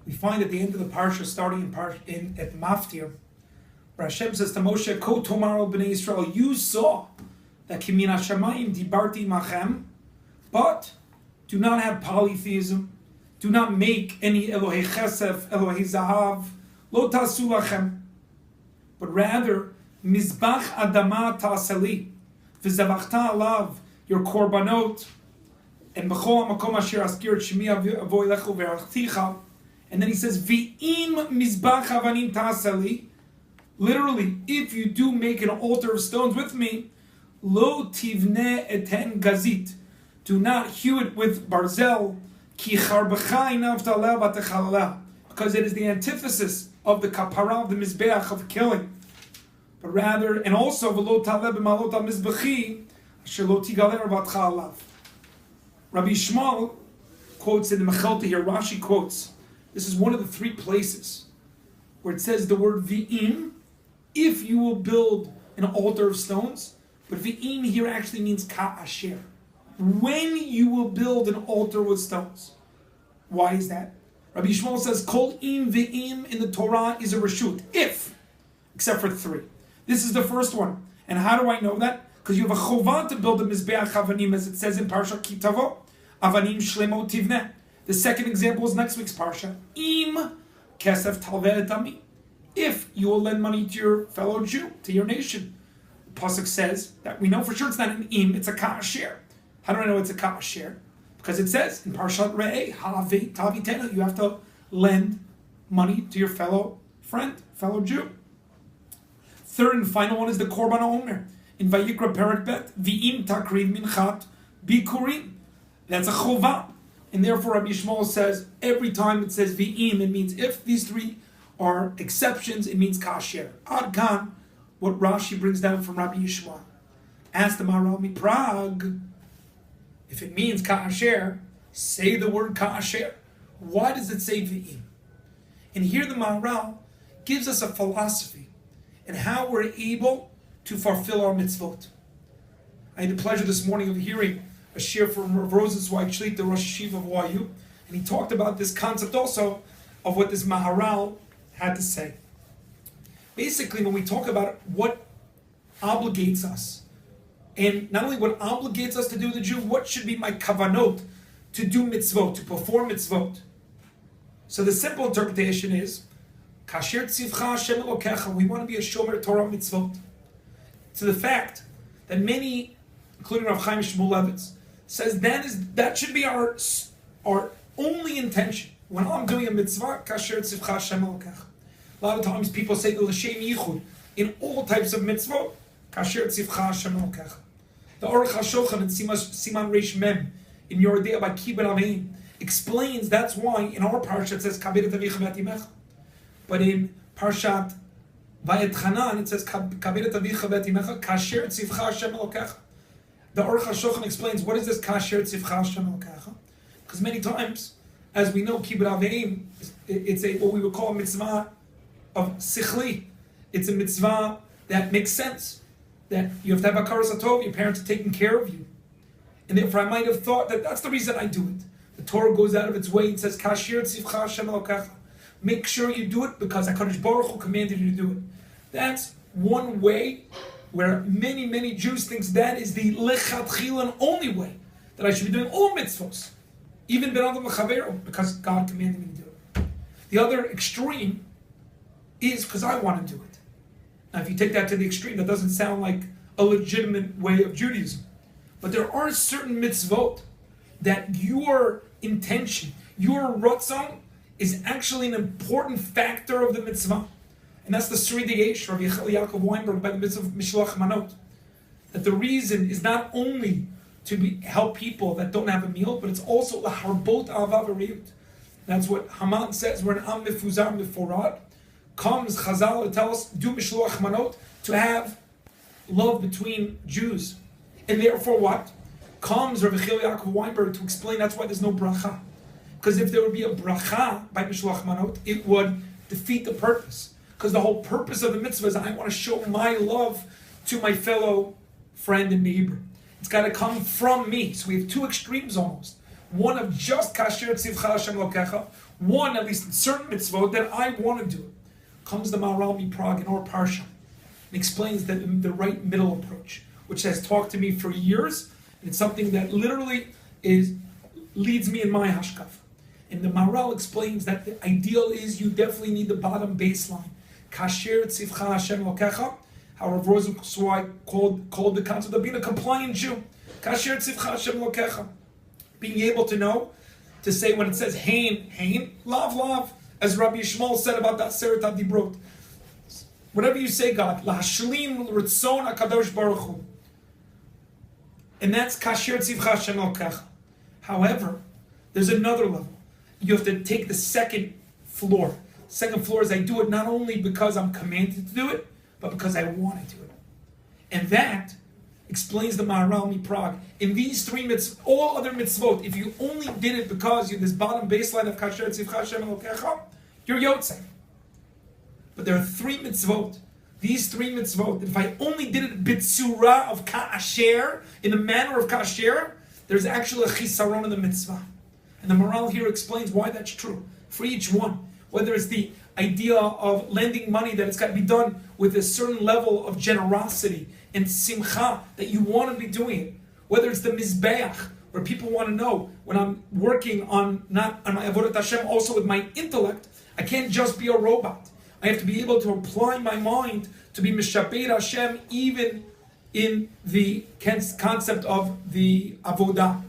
we find at the end of the Parsha, starting at Maftir, where Hashem says to Moshe, Ko tomaro b'nei Yisrael, you saw that Kimin Hashamayim dibarti machem, but do not have polytheism, do not make any Elohei Chesef, Elohei Zahav, lo tasu lachem, but rather, Mizbach Adama Ta'aseli, V'zavachta alav, your korbanot, and B'chol HaMakom Asher Askir Shemi Avo Elechu V'Arachticha, and then he says, V'im Mizbach Avanim Ta'aseli, literally, if you do make an altar of stones with me, Lo Tivne Eten Gazit, do not hew it with barzel, Ki Charbecha Inav Ta'alev Atechalala, because it is the antithesis of the kapara, of the Mizbeach, of killing. But rather, and also, V'lo Taleb B'malot HaMizbechi, Asher Lo Tigaler Vatcha Alav. Rabbi Yishmael quotes in the Mechelta here, Rashi quotes, this is one of the three places where it says the word V'im, if you will build an altar of stones, but V'im here actually means Ka'asher. When you will build an altar with stones. Why is that? Rabbi Yishmael says, Kol im V'im in the Torah is a reshut, if, except for three. This is the first one. And how do I know that? Because you have a chovah to build a Mizbeach Avanim, as it says in Parsha Kitavo, Avanim Shlemo Tivneh. The second example is next week's Parsha. Im Kesef Talveh Etami. If you will lend money to your fellow Jew, to your nation. The Pasuk says that we know for sure it's not an im, it's a ka'asher. How do I know it's a ka'asher? Because it says in Parshat Re'eh, Ha'avei Tavitena, you have to lend money to your fellow friend, fellow Jew. Third and final one is the Korban HaOmer. In Vayikra Perek Bet, V'im Takriv Minchat Bikurim. That's a chovah. And therefore Rabbi Yishmael says, every time it says V'im, it means if. These three are exceptions, it means kasher. Ad kan, what Rashi brings down from Rabbi Yishmael. Ask the Maharal Prague, if it means kasher, say the word kasher. Why does it say V'im? And here the Maharal gives us a philosophy and how we're able to fulfill our mitzvot. I had the pleasure this morning of hearing a shir from Rav Rosenzweig Shlit, the Rosh Yeshiva of YU, and he talked about this concept also of what this Maharal had to say. Basically, when we talk about what obligates us, and not only what obligates us to do the Jew, what should be my kavanot to do mitzvot, to perform mitzvot. So the simple interpretation is, Kasher tzivcha Hashem Elokecha, we want to be a shomer Torah mitzvot. To the fact that many, including Rav Chaim Shmulevitz, says that should be our only intention. When I'm doing a mitzvah, Kasher tzivcha Hashem Elokecha. A lot of times people say the l'shem yichud in all types of mitzvot, Kasher tzivcha Hashem Elokecha. The Aruch HaShulchan in Siman Reish Mem in Yordea by Kibbutz Avein explains that's why in our Parsha it says Kabir Tavicha V'Atimecha, but in Parshat Vayetchanan it says Kabir Tavicha V'Atimecha Kasher tzivcha Hashem Elokecha. The Aruch HaShulchan explains what is this Kasher tzivcha Hashem Elokecha, because many times, as we know, Kibbutz Avein, it's what we would call a mitzvah of sichli. It's a mitzvah that makes sense. That you have to have a karas hatov, your parents are taking care of you. And therefore I might have thought that that's the reason I do it. The Torah goes out of its way and says, Kasher tzivcha Hashem Elokecha. Make sure you do it because HaKadosh Baruch Hu commanded you to do it. That's one way where many, many Jews think that is the lechatchila and only way that I should be doing all mitzvos. Even ben adam l'chavero, because God commanded me to do it. The other extreme is because I want to do it. Now, if you take that to the extreme, that doesn't sound like a legitimate way of Judaism. But there are certain mitzvot that your intention, your ratzon, is actually an important factor of the mitzvah. And that's the Sri Yesh, Rabbi Yaakov Weinberg, by the mitzvah of Mishloach Manot. That the reason is not only to help people that don't have a meal, but it's also the harbot avav ariyut. That's what Haman says, we're an am mefuzar meforad. Comes Chazal to tell us, do Mishloach Manot, to have love between Jews. And therefore what? Comes Rabbi Yaakov Weinberg to explain that's why there's no bracha. Because if there would be a bracha by Mishloach Manot, it would defeat the purpose. Because the whole purpose of the mitzvah is I want to show my love to my fellow friend and neighbor. It's got to come from me. So we have two extremes almost. one of just kasher tzivcha Hashem lokecha, one at least in certain mitzvot that I want to do. Comes the Maharal Miprag in our Parsha and explains the right middle approach, which has talked to me for years, and it's something that literally leads me in my hashkaf. And the Maharal explains that the ideal is you definitely need the bottom baseline. Kasher tzivcha Hashem lokecha. How Rav Rosenzweig called the concept of being a compliant Jew. Kasher tzivcha Hashem lokecha. Being able to know, to say when it says hein, lav, as Rabbi Yishmael said about that Aseret HaDibrot. Whatever you say, God, lahashlim ritzon HaKadosh Baruch Hu. And that's kasher tzivcha Hashem lokecha. However, there's another level. You have to take the second floor. Second floor is I do it not only because I'm commanded to do it, but because I want to do it. And that explains the Maharal Miprag. In these three mitzvot, all other mitzvot, if you only did it because you're this bottom baseline of kasher tzivcha Hashem lokecha, you're yotzei. But there are three mitzvot. These three mitzvot, if I only did it bitzura of kasher, in the manner of kasher, there's actually a chisaron in the mitzvah. And the Maharal here explains why that's true. For each one, whether it's the idea of lending money, that it's got to be done with a certain level of generosity and simcha, that you want to be doing it. Whether it's the mizbeach, where people want to know, when I'm working on my avodat Hashem, also with my intellect, I can't just be a robot. I have to be able to apply my mind to be mishaper Hashem, even in the concept of the avodah.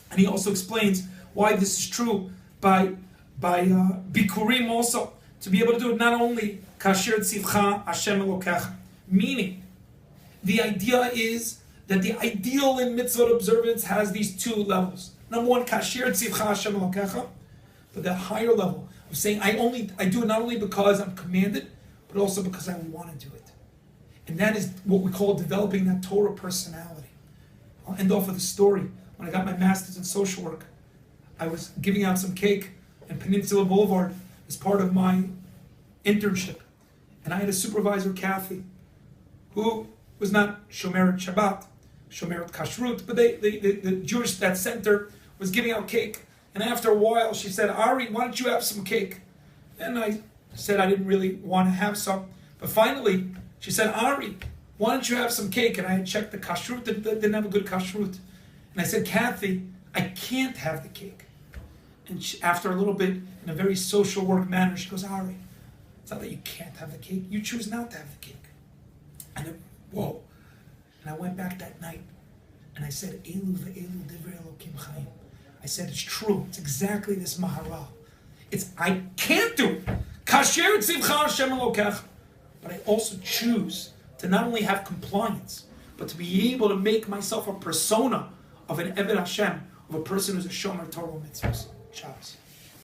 And he also explains why this is true by bikurim also, to be able to do it not only kasher tzivcha Hashem elokecha, meaning the idea is that the ideal in mitzvot observance has these two levels. Number one, kasher tzivcha Hashem elokecha, but the higher level of saying I do it not only because I'm commanded, but also because I want to do it. And that is what we call developing that Torah personality. I'll end off with a story. When I got my master's in social work, I was giving out some cake in Peninsula Boulevard as part of my internship. And I had a supervisor, Kathy, who was not Shomeret Shabbat, Shomeret Kashrut, but the Jewish, that center, was giving out cake. And after a while, she said, Ari, why don't you have some cake? And I said I didn't really want to have some. But finally, she said, Ari, why don't you have some cake? And I had checked the kashrut, didn't have a good kashrut. And I said, Kathy, I can't have the cake. And after a little bit, in a very social work manner, she goes, Ari, it's not that you can't have the cake, you choose not to have the cake. And then, whoa. And I went back that night, and I said, Elu ve'elu divrei Elokim chaim. I said, it's true, it's exactly this Maharal. I can't do it. Kasher tzivcha Hashem elokecha. But I also choose to not only have compliance, but to be able to make myself a persona of an Eved Hashem, of a person who's a Shomer Torah mitzvahs. Shabbos.